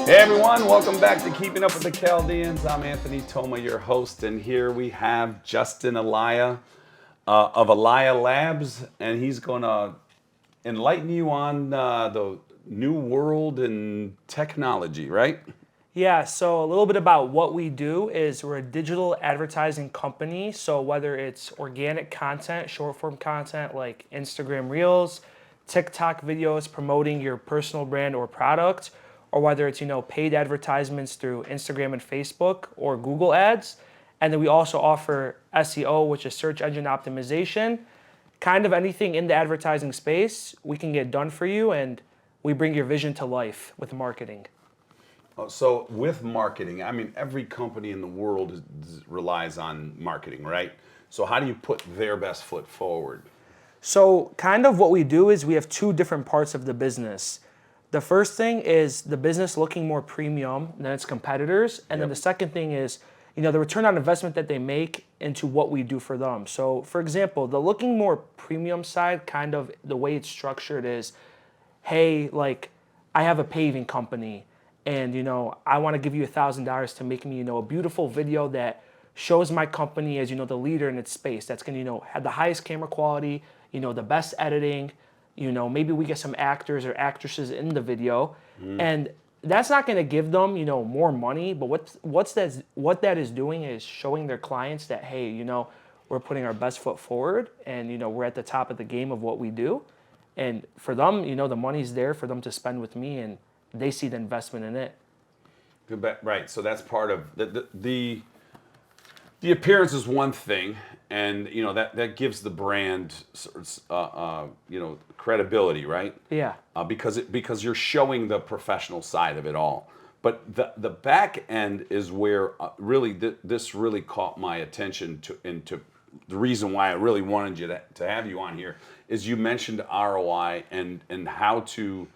Hey everyone, welcome back to Keeping Up with the Chaldeans. I'm Anthony Toma, your host, and here we have Justin Elia of Elia Labs, and he's going to enlighten you on the new world in technology, right? Yeah, so a little bit about what we do is we're a digital advertising company. So whether it's organic content, short form content like Instagram Reels, TikTok videos promoting your personal brand or product, or whether it's, paid advertisements through Instagram and Facebook or Google Ads. And then we also offer SEO, which is search engine optimization. Kind of anything in the advertising space, we can get done for you, and we bring your vision to life with marketing. So with marketing, I mean, every company in the world relies on marketing, right? So how do you put their best foot forward? So, kind of what we do is we have two different parts of the business. The first thing is the business looking more premium than its competitors. And then Yep. the second thing is, the return on investment that they make into what we do for them. So, for example, the looking more premium side, kind of the way it's structured is, hey, like, I have a paving company and, I want to give you $1,000 to make me, a beautiful video that shows my company as, the leader in its space. That's going to, have the highest camera quality, the best editing, maybe we get some actors or actresses in the video. And that's not going to give them, more money, but what that is doing is showing their clients that, hey, we're putting our best foot forward and, we're at the top of the game of what we do. And for them, the money's there for them to spend with me, and they see the investment in it. Right. So that's part of the appearance is one thing, and that gives the brand credibility, right? Yeah. Because you're showing the professional side of it all. But the back end is where really this really caught my attention to the reason why I really wanted you to have you on here is you mentioned ROI and how to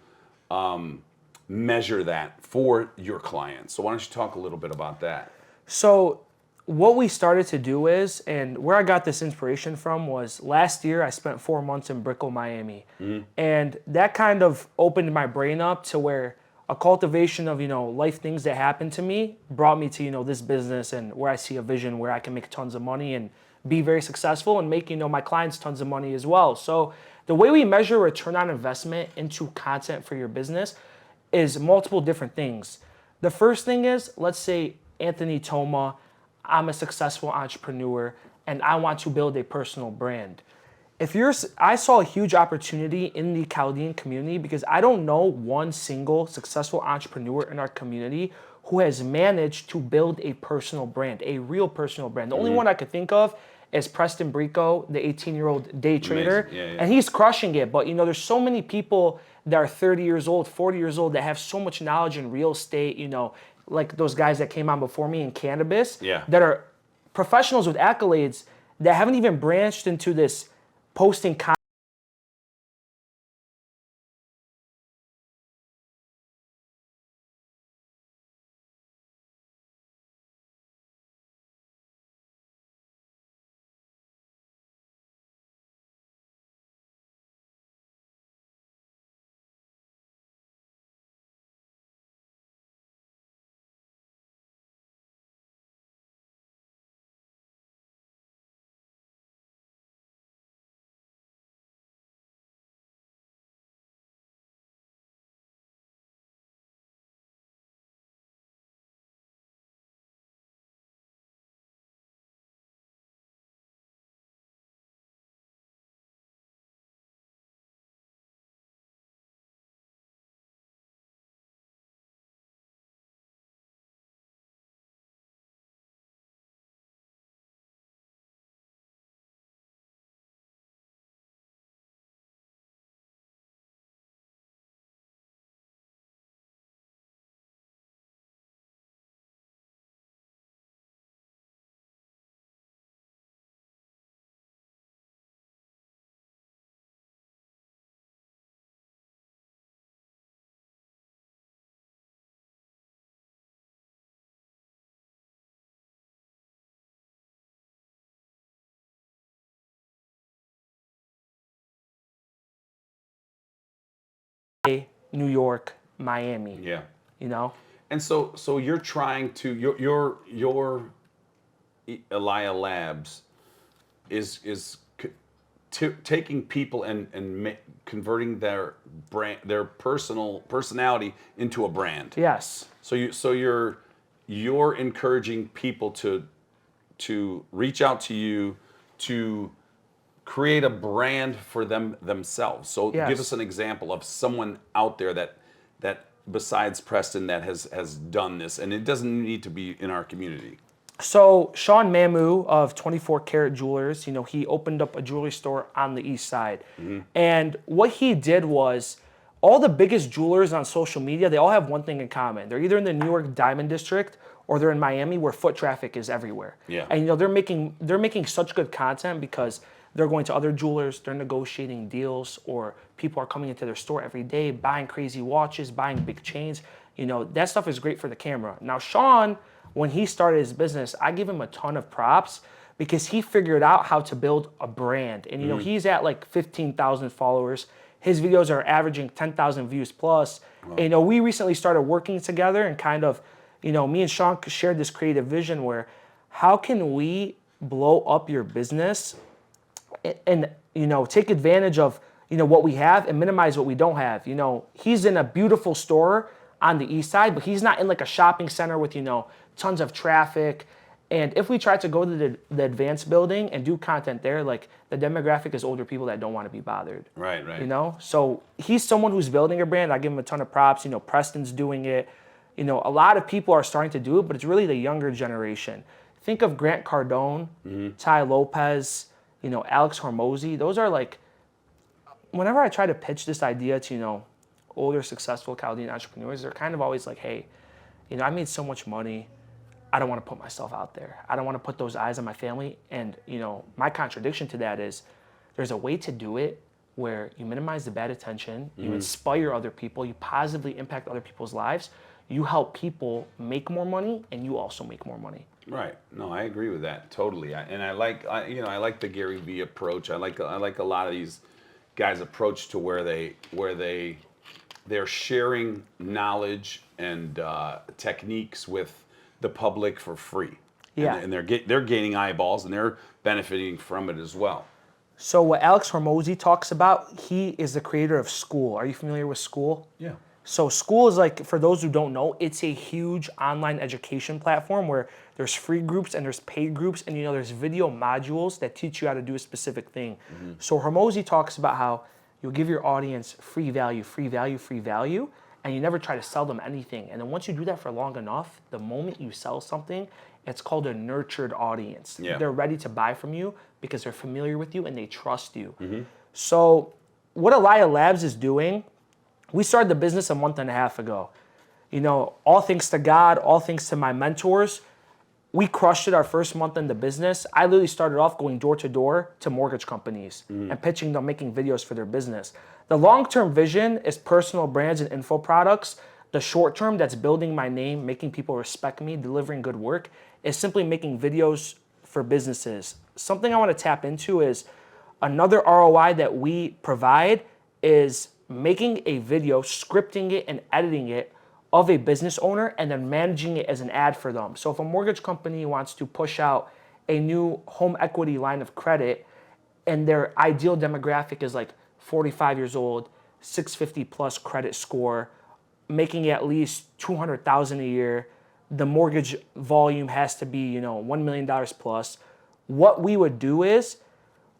measure that for your clients. So why don't you talk a little bit about that? So what we started to do is, and where I got this inspiration from was last year I spent 4 months in Brickell, Miami. And that kind of opened my brain up to where a cultivation of, life things that happened to me brought me to, this business and where I see a vision where I can make tons of money and be very successful and make, my clients tons of money as well. So the way we measure return on investment into content for your business is multiple different things. The first thing is, let's say Anthony Toma, I'm a successful entrepreneur and I want to build a personal brand. I saw a huge opportunity in the Chaldean community because I don't know one single successful entrepreneur in our community who has managed to build a personal brand, a real personal brand. The only one I could think of is Preston Brico, the 18-year-old day trader, Yeah, yeah. and he's crushing it. But there's so many people that are 30 years old, 40 years old that have so much knowledge in real estate, like those guys that came on before me in cannabis, Yeah. that are professionals with accolades that haven't even branched into this posting content. New York, Miami, Yeah. you know? And so you're trying to your Elia Labs is taking people and converting their brand, their personality into a brand. Yes. So you're encouraging people to reach out to you to create a brand for themselves. So Yes. give us an example of someone out there that besides Preston that has done this, and it doesn't need to be in our community. So Sean Mamu of 24 Karat Jewelers, he opened up a jewelry store on the east side. And what he did was all the biggest jewelers on social media, they all have one thing in common. They're either in the New York Diamond District or they're in Miami where foot traffic is everywhere. Yeah. And they're making such good content because they're going to other jewelers, they're negotiating deals, or people are coming into their store every day, buying crazy watches, buying big chains. That stuff is great for the camera. Now, Sean, when he started his business, I give him a ton of props because he figured out how to build a brand. And, he's at like 15,000 followers. His videos are averaging 10,000 views plus. Wow. And, we recently started working together and kind of, me and Sean shared this creative vision where how can we blow up your business and take advantage of, what we have and minimize what we don't have. He's in a beautiful store on the east side, but he's not in like a shopping center with, tons of traffic. And if we try to go to the advanced building and do content there, like the demographic is older people that don't want to be bothered. Right. So he's someone who's building a brand. I give him a ton of props. Preston's doing it. A lot of people are starting to do it, but it's really the younger generation. Think of Grant Cardone, Ty Lopez, Alex Hormozy. Those are like, whenever I try to pitch this idea to, older, successful Chaldean entrepreneurs, they're kind of always like, hey, I made so much money. I don't want to put myself out there. I don't want to put those eyes on my family. And, my contradiction to that is there's a way to do it where you minimize the bad attention, you inspire other people, you positively impact other people's lives, you help people make more money, and you also make more money. Right. No, I agree with that totally. I like the Gary Vee approach. I like a lot of these guys' approach to where they're sharing knowledge and techniques with the public for free. Yeah. And they're gaining eyeballs and they're benefiting from it as well. So what Alex Hormozy talks about, he is the creator of School. Are you familiar with School? Yeah. So School is like, for those who don't know, it's a huge online education platform where there's free groups and there's paid groups, and there's video modules that teach you how to do a specific thing. So Hormozy talks about how you'll give your audience free value, and you never try to sell them anything. And then once you do that for long enough, the moment you sell something, it's called a nurtured audience. Yeah. They're ready to buy from you because they're familiar with you and they trust you. So what Elia Labs is doing, we started the business a month and a half ago. All thanks to God, all thanks to my mentors, we crushed it our first month in the business. I literally started off going door to door to mortgage companies and pitching them, making videos for their business. The long-term vision is personal brands and info products. The short term, that's building my name, making people respect me, delivering good work, is simply making videos for businesses. Something I want to tap into is another ROI that we provide is making a video, scripting it and editing it of a business owner and then managing it as an ad for them. So if a mortgage company wants to push out a new home equity line of credit and their ideal demographic is like 45 years old, 650 plus credit score, making at least $200,000 a year, the mortgage volume has to be, $1 million plus. What we would do is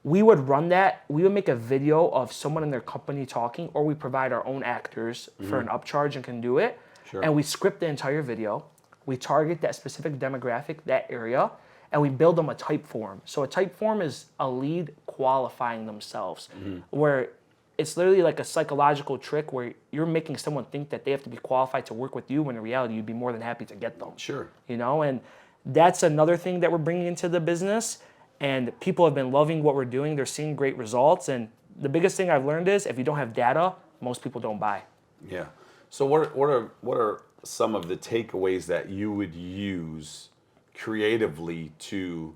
we would run that, we would make a video of someone in their company talking, or we provide our own actors for an upcharge and can do it. Sure. And we script the entire video. We target that specific demographic, that area, and we build them a type form. So a type form is a lead qualifying themselves, where it's literally like a psychological trick where you're making someone think that they have to be qualified to work with you when in reality you'd be more than happy to get them. Sure. And that's another thing that we're bringing into the business. And people have been loving what we're doing. They're seeing great results. And the biggest thing I've learned is if you don't have data, most people don't buy. Yeah. So what are some of the takeaways that you would use creatively to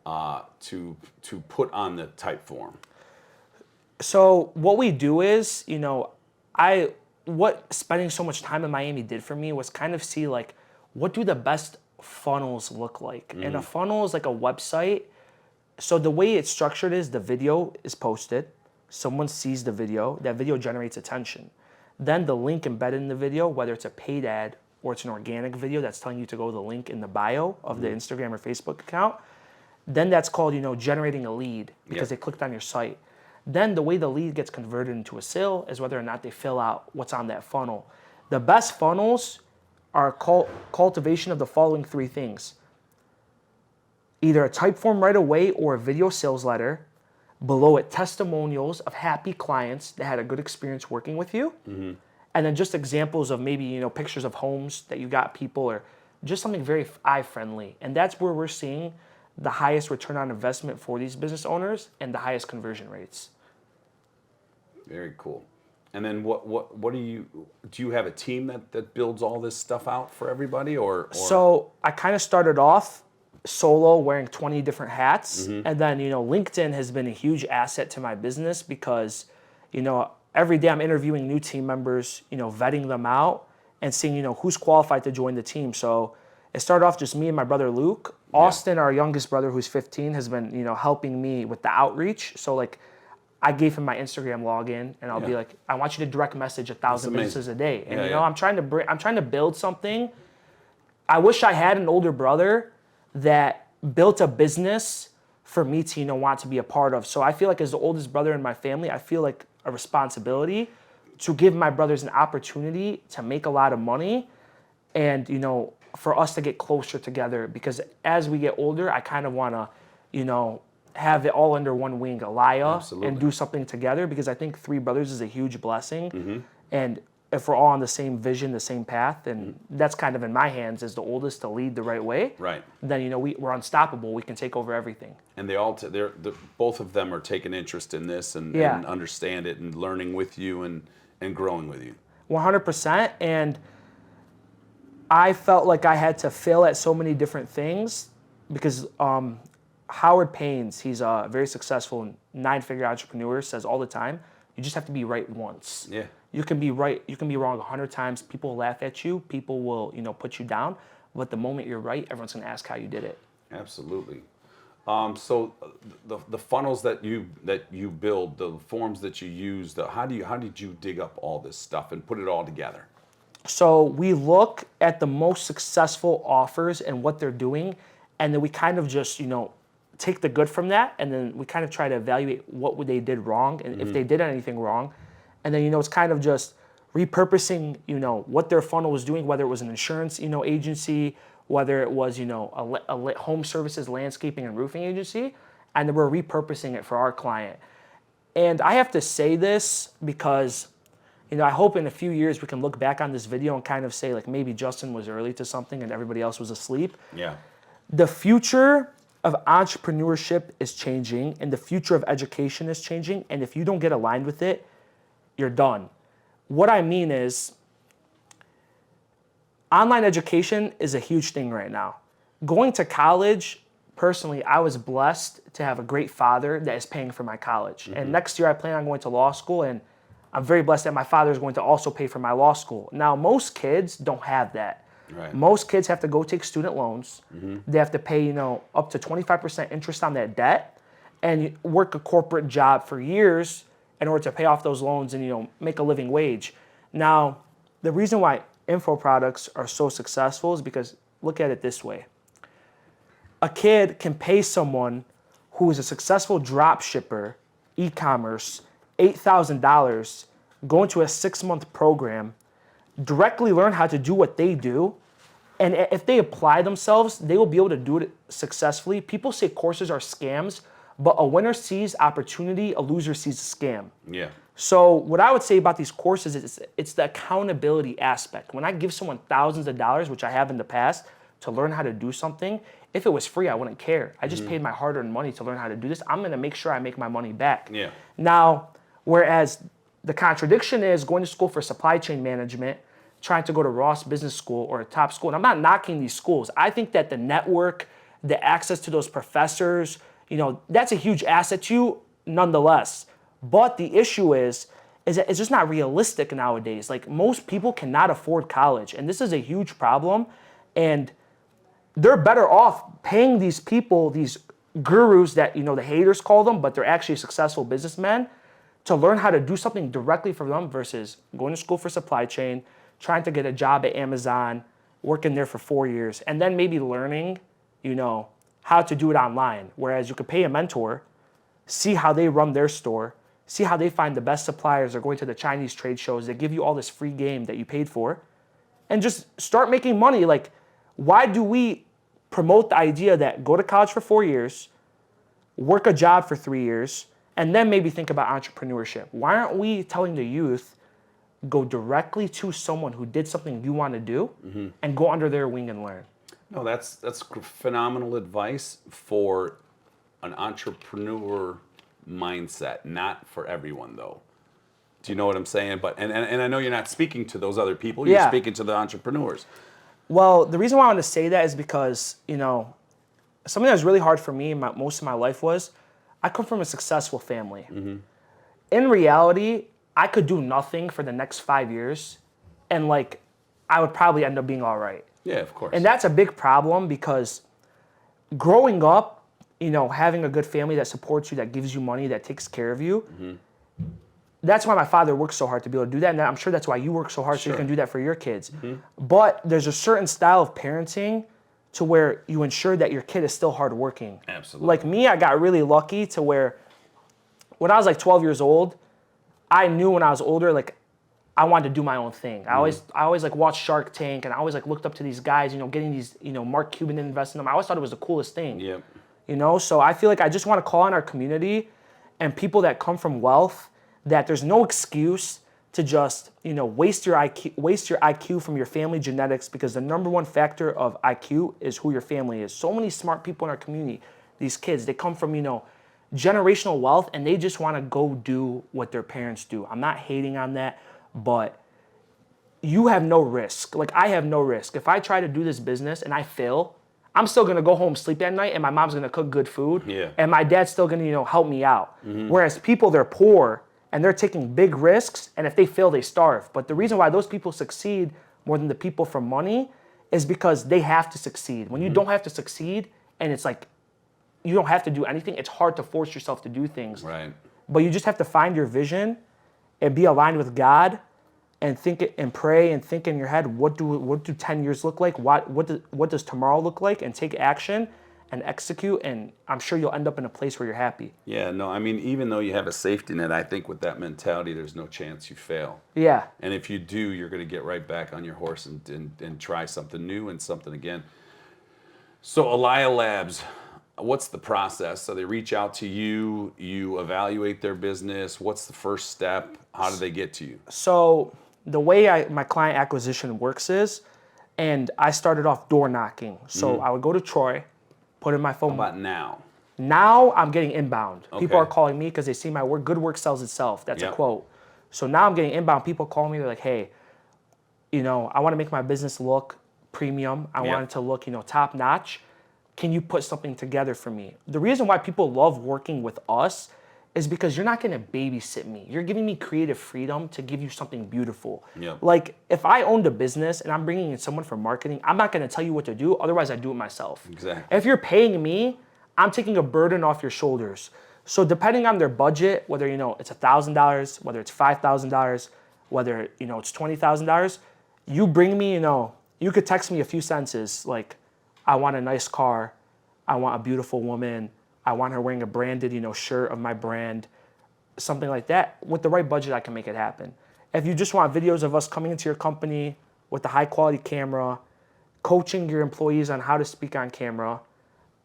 put on the type form? So what we do is, I what spending so much time in Miami did for me was kind of see like, what do the best funnels look like? And a funnel is like a website. So the way it's structured is the video is posted, someone sees the video, that video generates attention. Then the link embedded in the video, whether it's a paid ad or it's an organic video that's telling you to go to the link in the bio of the Instagram or Facebook account, then that's called, generating a lead because they clicked on your site. Then the way the lead gets converted into a sale is whether or not they fill out what's on that funnel. The best funnels are cultivation of the following three things. Either a type form right away or a video sales letter. Below it, testimonials of happy clients that had a good experience working with you. And then just examples of maybe, pictures of homes that you got people, or just something very eye-friendly. And that's where we're seeing the highest return on investment for these business owners and the highest conversion rates. Very cool. And then what do you have a team that builds all this stuff out for everybody or? So I kind of started off solo wearing 20 different hats. And then, LinkedIn has been a huge asset to my business because, every day I'm interviewing new team members, vetting them out and seeing, who's qualified to join the team. So it started off just me and my brother Luke. Austin, our youngest brother, who's 15, has been, helping me with the outreach. So like I gave him my Instagram login and I'll be like, I want you to direct message 1,000 businesses a day. And I'm trying to build something. I wish I had an older brother that built a business for me to, want to be a part of. So I feel like as the oldest brother in my family, I feel like a responsibility to give my brothers an opportunity to make a lot of money and, for us to get closer together, because as we get older, I kind of want to, have it all under one wing, Elia, and do something together, because I think three brothers is a huge blessing. And if we're all on the same vision, the same path, and that's kind of in my hands as the oldest to lead the right way, then, we're unstoppable. We can take over everything. And both of them are taking interest in this and understand it and learning with you and growing with you. 100%. And I felt like I had to fail at so many different things because Howard Paynes, he's a very successful 9-figure entrepreneur, says all the time, you just have to be right once. Yeah. You can be right, you can be wrong 100 times. People will laugh at you. People will, put you down. But the moment you're right, everyone's going to ask how you did it. Absolutely. So the funnels that you build, the forms that you use, how did you dig up all this stuff and put it all together? So we look at the most successful offers and what they're doing, and then we kind of just, take the good from that, and then we kind of try to evaluate what they did wrong and if they did anything wrong. And then, it's kind of just repurposing, what their funnel was doing, whether it was an insurance, agency, whether it was, a home services, landscaping, and roofing agency, and then we're repurposing it for our client. And I have to say this because, I hope in a few years we can look back on this video and kind of say, like, maybe Justin was early to something and everybody else was asleep. Yeah. The future of entrepreneurship is changing, and the future of education is changing, and if you don't get aligned with it, you're done. What I mean is, online education is a huge thing right now. Going to college, personally, I was blessed to have a great father that is paying for my college. And next year I plan on going to law school, and I'm very blessed that my father is going to also pay for my law school. Now, most kids don't have that. Right. Most kids have to go take student loans. They have to pay, up to 25% interest on that debt and work a corporate job for years in order to pay off those loans and, make a living wage. Now, the reason why info products are so successful is because, look at it this way. A kid can pay someone who is a successful drop shipper, e-commerce, $8,000, go into a 6-month program, directly learn how to do what they do, and if they apply themselves, they will be able to do it successfully. People say courses are scams, but a winner sees opportunity, a loser sees a scam. Yeah. So what I would say about these courses is it's the accountability aspect. When I give someone thousands of dollars, which I have in the past, to learn how to do something, if it was free, I wouldn't care. I just paid my hard-earned money to learn how to do this. I'm going to make sure I make my money back. Yeah. Now, whereas the contradiction is going to school for supply chain management, trying to go to Ross Business School or a top school. And I'm not knocking these schools. I think that the network, the access to those professors, that's a huge asset to you nonetheless. But the issue is is that it's just not realistic nowadays. Like most people cannot afford college, and this is a huge problem. And they're better off paying these people, these gurus that the haters call them, but they're actually successful businessmen, to learn how to do something directly for them versus going to school for supply chain, trying to get a job at Amazon, working there for 4 years, and then maybe learning, how to do it online. Whereas you could pay a mentor, see how they run their store, see how they find the best suppliers. Or going to the Chinese trade shows. They give you all this free game that you paid for, and just start making money. Like, why do we promote the idea that go to college for 4 years, work a job for 3 years, and then maybe think about entrepreneurship? Why aren't we telling the youth, go directly to someone who did something you want to do and go under their wing and learn? No, that's phenomenal advice for an entrepreneur mindset. Not for everyone, though. Do you know what I'm saying? But and I know you're not speaking to those other people. You're speaking to the entrepreneurs. Well, the reason why I want to say that is because, something that was really hard for me most of my life was I come from a successful family. In reality, I could do nothing for the next 5 years, and I would probably end up being all right. Yeah, of course. And that's a big problem because growing up, having a good family that supports you, that gives you money, that takes care of you, that's why my father works so hard to be able to do that. And I'm sure that's why you work so hard so you can do that for your kids. But there's a certain style of parenting to where you ensure that your kid is still hardworking. Absolutely. Like me, I got really lucky to where when I was 12 years old, I knew when I was older, I wanted to do my own thing. I always watched Shark Tank, and I always looked up to these guys, getting these, Mark Cuban invest in them. I always thought it was the coolest thing. Yep. So I feel like I just want to call on our community and people that come from wealth that there's no excuse to just, waste your IQ from your family genetics, because the number one factor of IQ is who your family is. So many smart people in our community, these kids, they come from, generational wealth, and they just want to go do what their parents do. I'm not hating on that, but you have no risk. I have no risk. If I try to do this business and I fail, I'm still going to go home, sleep at night, and my mom's going to cook good food. Yeah. And my dad's still going to, help me out. Whereas people, they're poor and they're taking big risks, and if they fail, they starve. But the reason why those people succeed more than the people from money is because they have to succeed. When you don't have to succeed, and it's you don't have to do anything, it's hard to force yourself to do things. Right. But you just have to find your vision and be aligned with God, and think it and pray and think in your head, what do 10 years look like? What does tomorrow look like? And take action and execute, and I'm sure you'll end up in a place where you're happy. Yeah, no, I mean, even though you have a safety net, I think with that mentality, there's no chance you fail. Yeah. And if you do, you're going to get right back on your horse and try something new and something again. So Elia Labs, what's the process? So they reach out to you, you evaluate their business. What's the first step? How do they get to you? So the way my client acquisition works is, and I started off door knocking. So I would go to Troy, put in my phone. How about now? Now I'm getting inbound. Okay. People are calling me because they see my work. Good work sells itself. That's a quote. So now I'm getting inbound. People call me. They're like, hey, I want to make my business look premium. I want it to look, top notch. Can you put something together for me? The reason why people love working with us is because you're not going to babysit me. You're giving me creative freedom to give you something beautiful. Yep. If I owned a business and I'm bringing in someone for marketing, I'm not going to tell you what to do. Otherwise, I do it myself. Exactly. If you're paying me, I'm taking a burden off your shoulders. So depending on their budget, whether, it's $1,000, whether it's $5,000, whether, it's $20,000, you bring me, you could text me a few sentences like, I want a nice car. I want a beautiful woman. I want her wearing a branded, shirt of my brand, something like that. With the right budget, I can make it happen. If you just want videos of us coming into your company with a high quality camera, coaching your employees on how to speak on camera,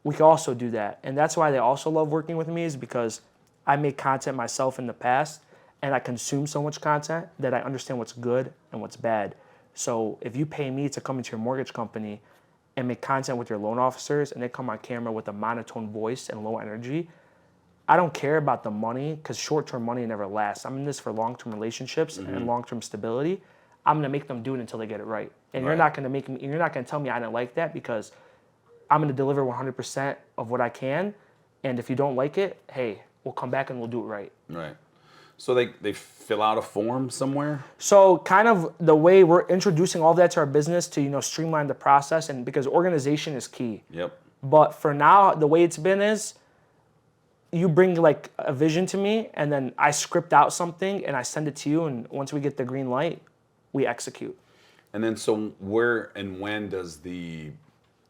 we can also do that. And that's why they also love working with me, is because I make content myself in the past, and I consume so much content that I understand what's good and what's bad. So if you pay me to come into your mortgage company and make content with your loan officers, and they come on camera with a monotone voice and low energy, I don't care about the money, because short-term money never lasts. I'm in this for long-term relationships and long-term stability. I'm gonna make them do it until they get it right. And you're not gonna tell me I didn't like that, because I'm gonna deliver 100% of what I can. And if you don't like it, hey, we'll come back and we'll do it right. Right. So they fill out a form somewhere? So kind of the way we're introducing all that to our business to, streamline the process, and because organization is key. Yep. But for now, the way it's been is you bring like a vision to me, and then I script out something and I send it to you, and once we get the green light, we execute. And then so where and when does the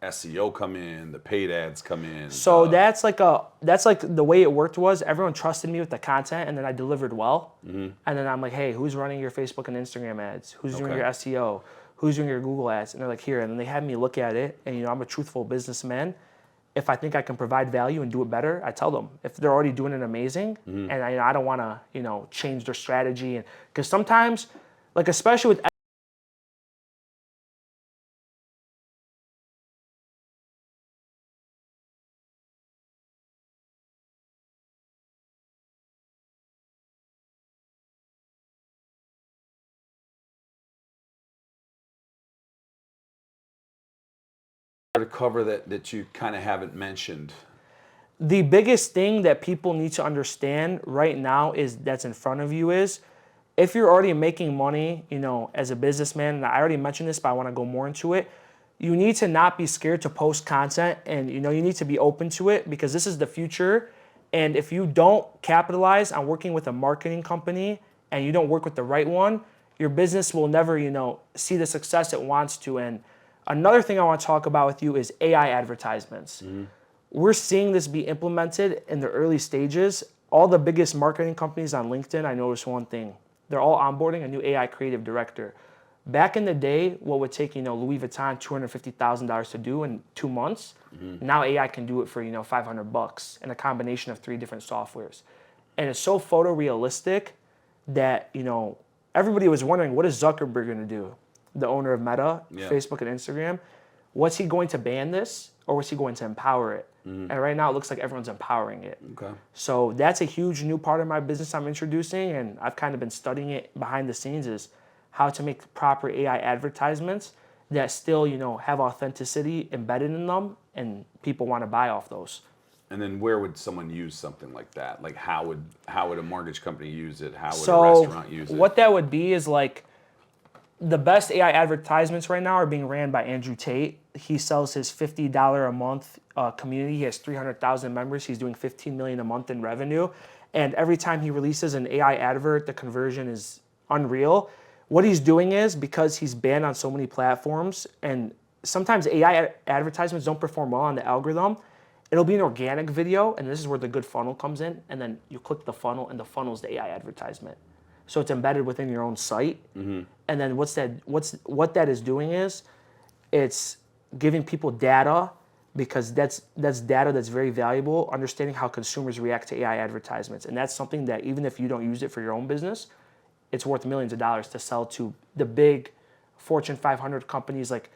SEO come in, the paid ads come in? So that's like the way it worked was everyone trusted me with the content, and then I delivered well. And then I'm like, hey, who's running your Facebook and Instagram ads? Who's doing your SEO? Who's doing your Google ads? And they're like, here. And then they had me look at it, and I'm a truthful businessman. If I think I can provide value and do it better, I tell them. If they're already doing it amazing, and I don't want to change their strategy, and because sometimes, like especially with to cover that you kind of haven't mentioned? the biggest thing that people need to understand right now is that's in front of you is if you're already making money, as a businessman, and I already mentioned this, but I want to go more into it, you need to not be scared to post content, and you need to be open to it because this is the future. And if you don't capitalize on working with a marketing company and you don't work with the right one, your business will never, see the success it wants to. And another thing I want to talk about with you is AI advertisements. We're seeing this be implemented in the early stages. All the biggest marketing companies on LinkedIn, I noticed one thing. They're all onboarding a new AI creative director. Back in the day, what would take, Louis Vuitton $250,000 to do in 2 months, now AI can do it for, $500 in a combination of 3 different softwares. And it's so photorealistic that, everybody was wondering, what is Zuckerberg going to do? The owner of Meta, Facebook and Instagram. Was he going to ban this, or was he going to empower it? And right now it looks like everyone's empowering it. Okay. So that's a huge new part of my business I'm introducing, and I've kind of been studying it behind the scenes, is how to make proper AI advertisements that still, have authenticity embedded in them and people want to buy off those. And then where would someone use something like that? Like how would a mortgage company use it? How would So a restaurant use it? what that would be is like the best AI advertisements right now are being ran by Andrew Tate. He sells his $50 a month community. He has 300,000 members. He's doing $15 million a month in revenue. And every time he releases an AI advert, the conversion is unreal. What he's doing is, because he's banned on so many platforms, and sometimes AI advertisements don't perform well on the algorithm, it'll be an organic video, and this is where the good funnel comes in, and then you click the funnel, and the funnel is the AI advertisement. So it's embedded within your own site. And then what that is doing is it's giving people data, because that's data that's very valuable, understanding how consumers react to AI advertisements. And that's something that even if you don't use it for your own business, it's worth millions of dollars to sell to the big Fortune 500 companies like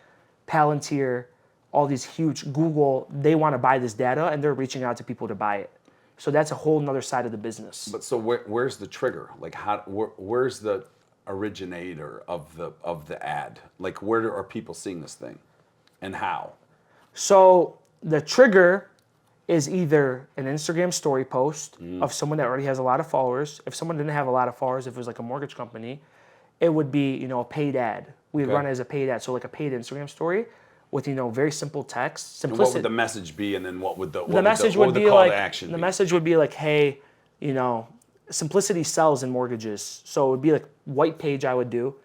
Palantir, all these huge, Google. They want to buy this data, and they're reaching out to people to buy it. So that's a whole nother side of the business. But so where's the trigger? Like where's the originator of the ad? Like where are people seeing this thing, and how? So the trigger is either an Instagram story post of someone that already has a lot of followers. If someone didn't have a lot of followers, if it was like a mortgage company, it would be, a paid ad. We'd run it as a paid ad. So like a paid Instagram story with, very simple text. And what would the message be, and then what would the message what would the be call like, to action the be? message would be like, hey, simplicity sells in mortgages. So it would be like white page I would do,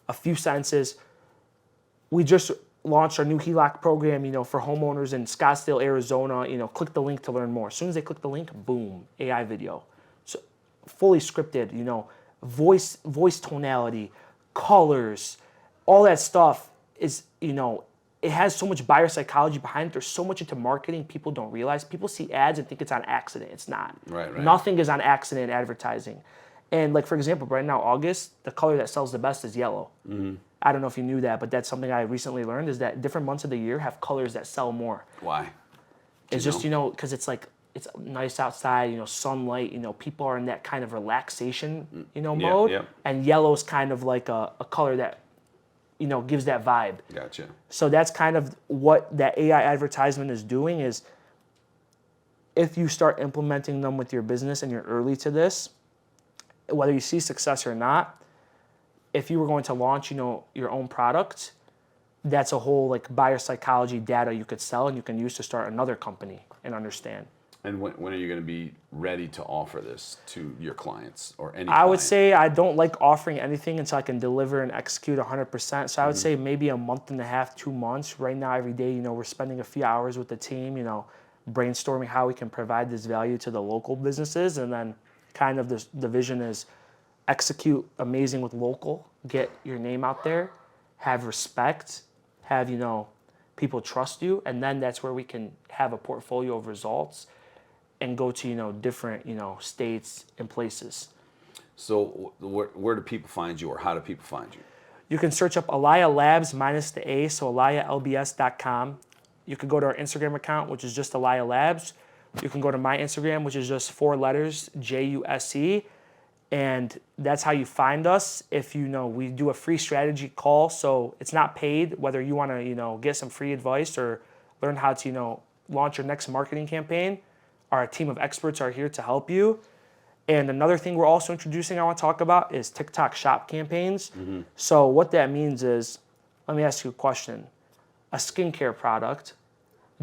a few sentences. We just launched our new HELOC program, for homeowners in Scottsdale, Arizona. Click the link to learn more. As soon as they click the link, boom, AI video. So fully scripted, voice tonality, colors, all that stuff is, it has so much buyer psychology behind it. There's so much into marketing people don't realize. People see ads and think it's on accident. It's not. Right. Nothing is on accident in advertising. And like, for example, right now, August, the color that sells the best is yellow. I don't know if you knew that, but that's something I recently learned, is that different months of the year have colors that sell more. Why? It's just, because it's like, it's nice outside, sunlight, people are in that kind of relaxation, mode. Yeah. And yellow's kind of like a color that, gives that vibe. Gotcha. So that's kind of what that AI advertisement is doing, is if you start implementing them with your business and you're early to this, whether you see success or not, if you were going to launch, your own product, that's a whole like buyer psychology data you could sell and you can use to start another company and understand. And when are you going to be ready to offer this to your clients or any I would client? say I don't like offering anything until I can deliver and execute 100%. So I would say maybe a month and a half, 2 months. Right now, every day, we're spending a few hours with the team, brainstorming how we can provide this value to the local businesses. And then kind of the vision is execute amazing with local, get your name out there, have respect, have, people trust you. And then that's where we can have a portfolio of results and go to, different, states and places. So where do people find you, or how do people find you? You can search up Elia Labs minus the A, so EliaLBS.com. You can go to our Instagram account, which is just Elia Labs. You can go to my Instagram, which is just 4 letters, JUSE. And that's how you find us. If we do a free strategy call, so it's not paid, whether you want to, get some free advice or learn how to, launch your next marketing campaign. Our team of experts are here to help you. And another thing we're also introducing I want to talk about is TikTok shop campaigns. So what that means is, let me ask you a question. A skincare product,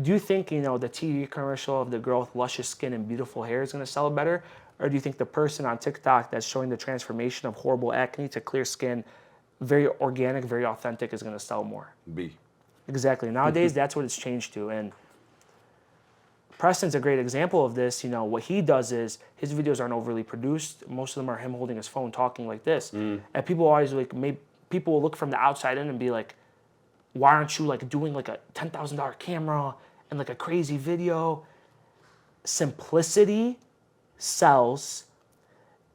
do you think, the TV commercial of the girl with luscious skin and beautiful hair is going to sell better? Or do you think the person on TikTok that's showing the transformation of horrible acne to clear skin, very organic, very authentic, is going to sell more? B. Exactly. Nowadays, that's what it's changed to. And Preston's a great example of this. What he does is his videos aren't overly produced. Most of them are him holding his phone talking like this. And people always people will look from the outside in and be like, why aren't you like doing like a $10,000 camera and like a crazy video? Simplicity sells.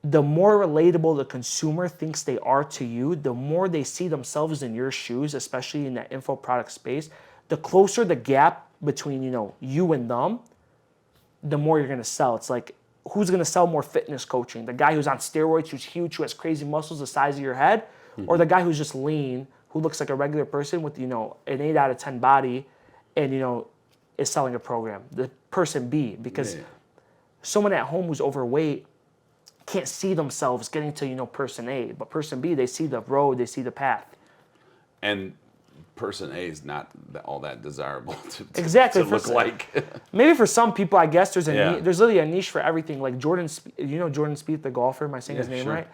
The more relatable the consumer thinks they are to you, the more they see themselves in your shoes, especially in that info product space, the closer the gap between, you and them, the more you're going to sell. It's like, who's going to sell more fitness coaching? The guy who's on steroids, who's huge, who has crazy muscles the size of your head, or the guy who's just lean, who looks like a regular person with, an 8 out of 10 body and, is selling a program? The person B, because someone at home who's overweight can't see themselves getting to, person A, but person B, they see the road, they see the path. And person A is not all that desirable to look like. Maybe for some people, I guess there's literally a niche for everything. Like Jordan Spieth, the golfer. Am I saying his name right?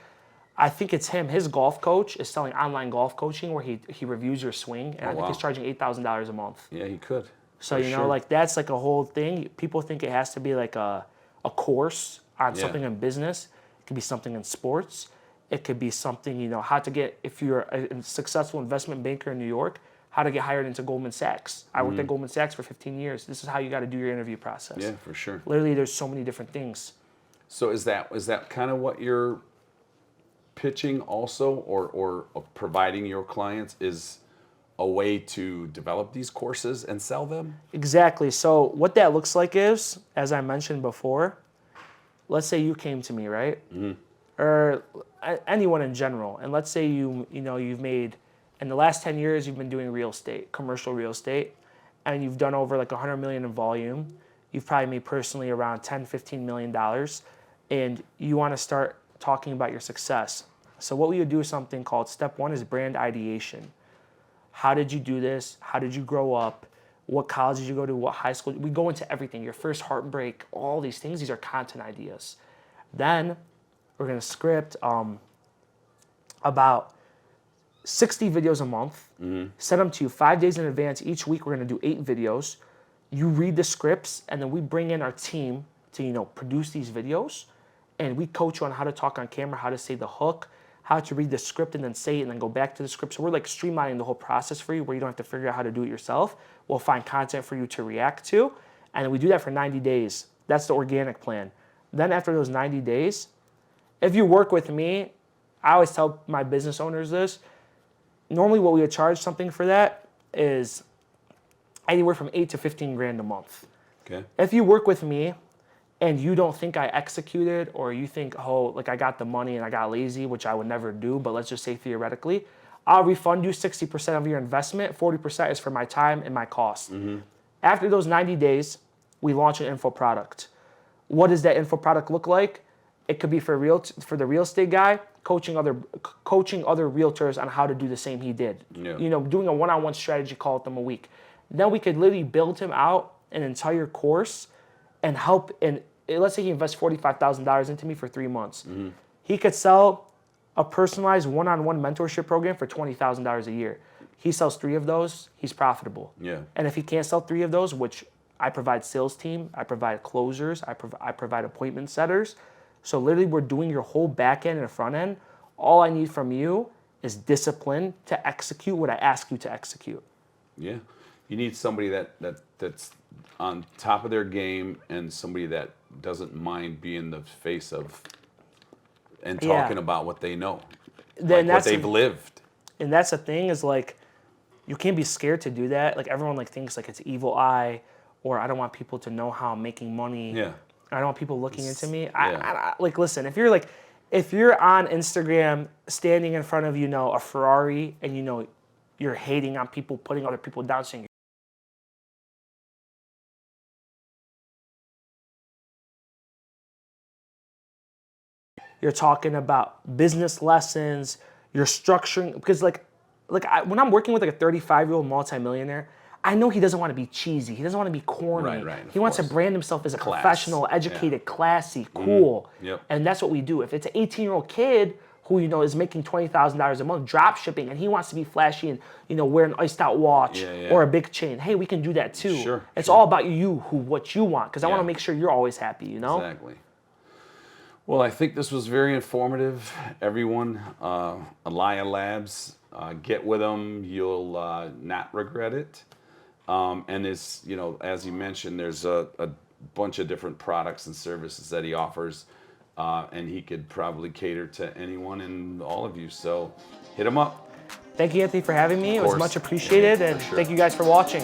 I think it's him. His golf coach is selling online golf coaching where he reviews your swing, and I think he's charging $8,000 a month. Yeah, he could. So like that's like a whole thing. People think it has to be like a course on something in business. It could be something in sports. It could be something, how to get, if you're a successful investment banker in New York, how to get hired into Goldman Sachs. I worked at Goldman Sachs for 15 years. This is how you got to do your interview process. Yeah, for sure. Literally, there's so many different things. So is that kind of what you're pitching also, or providing your clients is a way to develop these courses and sell them? Exactly. So what that looks like is, as I mentioned before, let's say you came to me, right? Or anyone in general, and let's say you've made, in the last 10 years, you've been doing real estate, commercial real estate, and you've done over like 100 million in volume. You've probably made personally around $10-15 million, and you want to start talking about your success. So what we would do is something called step 1 is brand ideation. How did you do this? How did you grow up? What college did you go to? What high school? We go into everything. Your first heartbreak, all these things. These are content ideas. Then we're going to script about 60 videos a month. Send them to you 5 days in advance. Each week we're going to do 8 videos. You read the scripts, and then we bring in our team to produce these videos, and we coach you on how to talk on camera, how to say the hook, how to read the script and then say it and then go back to the script. So we're like streamlining the whole process for you where you don't have to figure out how to do it yourself. We'll find content for you to react to, and we do that for 90 days. That's the organic plan. Then after those 90 days, if you work with me, I always tell my business owners this, normally what we would charge something for that is anywhere from 8 to 15 grand a month. Okay. If you work with me and you don't think I executed, or you think, oh, like I got the money and I got lazy, which I would never do, but let's just say theoretically, I'll refund you 60% of your investment. 40% is for my time and my cost. After those 90 days, we launch an info product. What does that info product look like? It could be for the real estate guy coaching other realtors on how to do the same he did. Yeah. You know, doing a one-on-one strategy call with them a week. Then we could literally build him out an entire course and help. And let's say he invests $45,000 into me for 3 months. He could sell a personalized one-on-one mentorship program for $20,000 a year. He sells 3 of those, he's profitable. Yeah. And if he can't sell 3 of those, which I provide sales team, I provide closers, I provide appointment setters. So literally we're doing your whole back end and front end. All I need from you is discipline to execute what I ask you to execute. Yeah. You need somebody that's on top of their game and somebody that doesn't mind being the face of and talking about what they know. Then like what they've lived. And that's the thing is like, you can't be scared to do that. Like everyone like thinks like it's evil eye, or I don't want people to know how I'm making money. Yeah. I don't want people looking into me. Yeah. Like, listen, if you're on Instagram standing in front of, a Ferrari and, you're hating on people, putting other people down, saying you're talking about business lessons, you're structuring, because when I'm working with like a 35-year-old multimillionaire, I know he doesn't want to be cheesy. He doesn't want to be corny. Right, he wants to brand himself as a professional, educated, classy, cool. Yep. And that's what we do. If it's an 18-year-old kid who, is making $20,000 a month drop shipping and he wants to be flashy and, wear an iced out watch or a big chain, hey, we can do that too. Sure. It's all about what you want, because I want to make sure you're always happy, Exactly. Well, I think this was very informative, everyone. Elia Labs, get with them. You'll not regret it. And as you mentioned, there's a bunch of different products and services that he offers, and he could probably cater to anyone and all of you. So hit him up. Thank you, Anthony, for having me. It was much appreciated, and thank you guys for watching.